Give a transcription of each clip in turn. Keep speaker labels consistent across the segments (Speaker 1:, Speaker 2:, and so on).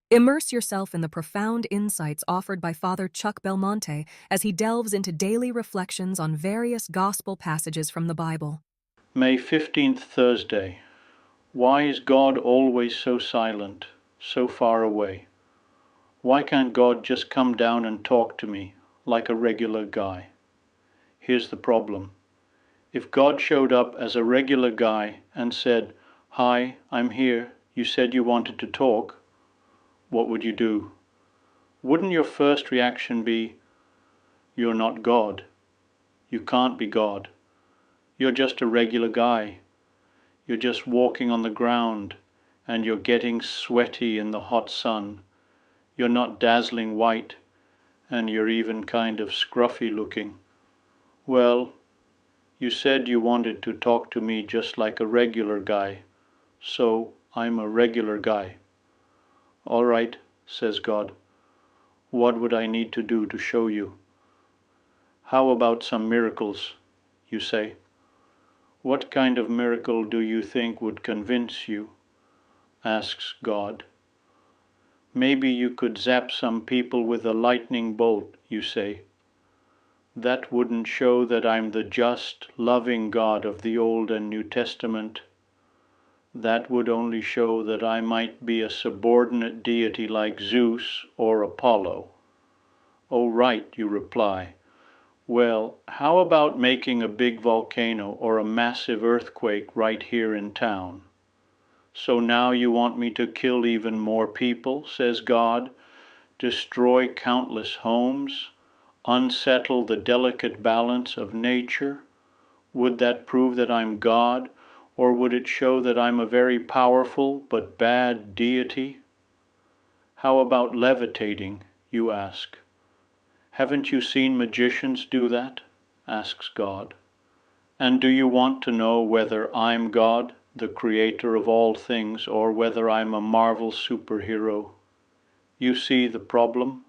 Speaker 1: Immerse yourself in the profound insights offered by Father Chuck Belmonte as he delves into daily reflections on various gospel passages from the Bible.
Speaker 2: May 15th, Thursday. Why is God always so silent, so far away? Why can't God just come down and talk to me like a regular guy? Here's the problem. If God showed up as a regular guy and said, "Hi, I'm here, you said you wanted to talk," what would you do? Wouldn't your first reaction be, "You're not God. You can't be God. You're just a regular guy. You're just walking on the ground, and you're getting sweaty in the hot sun. You're not dazzling white, and you're even kind of scruffy-looking. Well, you said you wanted to talk to me just like a regular guy, so I'm a regular guy." "All right," says God. "What would I need to do to show you?" "How about some miracles?" you say. "What kind of miracle do you think would convince you?" asks God. "Maybe you could zap some people with a lightning bolt," you say. "That wouldn't show that I'm the just, loving God of the Old and New Testament. That would only show that I might be a subordinate deity like Zeus or Apollo." "Oh, right," you reply. "Well, how about making a big volcano or a massive earthquake right here in town?" "So now you want me to kill even more people," says God, "destroy countless homes, unsettle the delicate balance of nature? Would that prove that I'm God, or would it show that I'm a very powerful but bad deity?" "How about levitating?" you ask. "Haven't you seen magicians do that?" asks God. "And do you want to know whether I'm God, the creator of all things, or whether I'm a Marvel superhero?" You see the problem?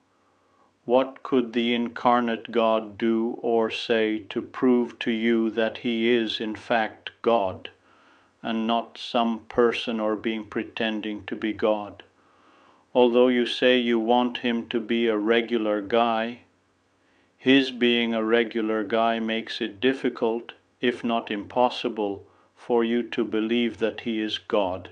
Speaker 2: What could the incarnate God do or say to prove to you that he is in fact God, and not some person or being pretending to be God? Although you say you want him to be a regular guy, his being a regular guy makes it difficult, if not impossible, for you to believe that he is God.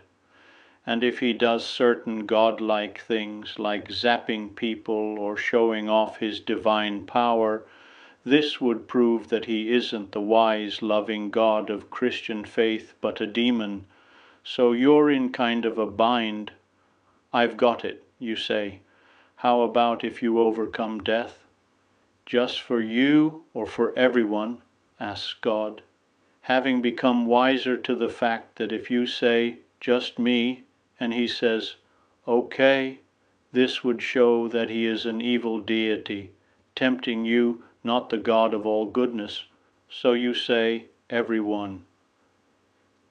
Speaker 2: And if he does certain godlike things like zapping people or showing off his divine power, this would prove that he isn't the wise, loving God of Christian faith, but a demon. So you're in kind of a bind. "I've got it," you say. "How about if you overcome death?" "Just for you or for everyone?" asks God, having become wiser to the fact that if you say, "Just me," and he says, "Okay," this would show that he is an evil deity, tempting you, not the God of all goodness. So you say, "Everyone."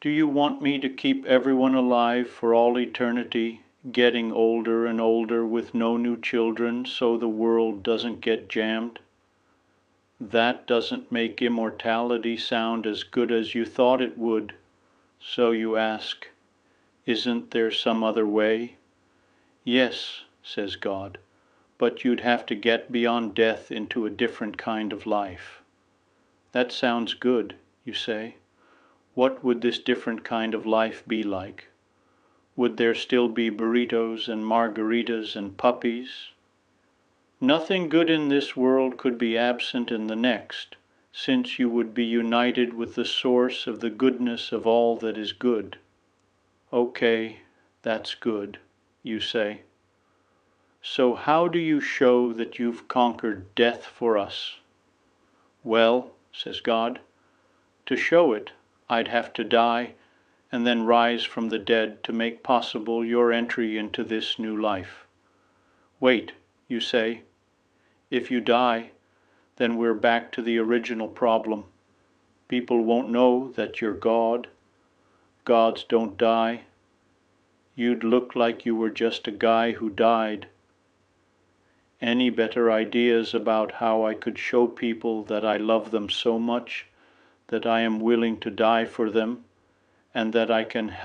Speaker 2: "Do you want me to keep everyone alive for all eternity, getting older and older with no new children so the world doesn't get jammed?" That doesn't make immortality sound as good as you thought it would. So you ask, "Isn't there some other way?" "Yes," says God, "but you'd have to get beyond death into a different kind of life." "That sounds good," you say. "What would this different kind of life be like? Would there still be burritos and margaritas and puppies?" "Nothing good in this world could be absent in the next, since you would be united with the source of the goodness of all that is good." "Okay, that's good," you say. "So how do you show that you've conquered death for us?" "Well," says God, "to show it, I'd have to die and then rise from the dead to make possible your entry into this new life." "Wait," you say. "If you die, then we're back to the original problem. People won't know that you're God. Gods don't die. You'd look like you were just a guy who died." Any better ideas about how I could show people that I love them so much that I am willing to die for them, and that I can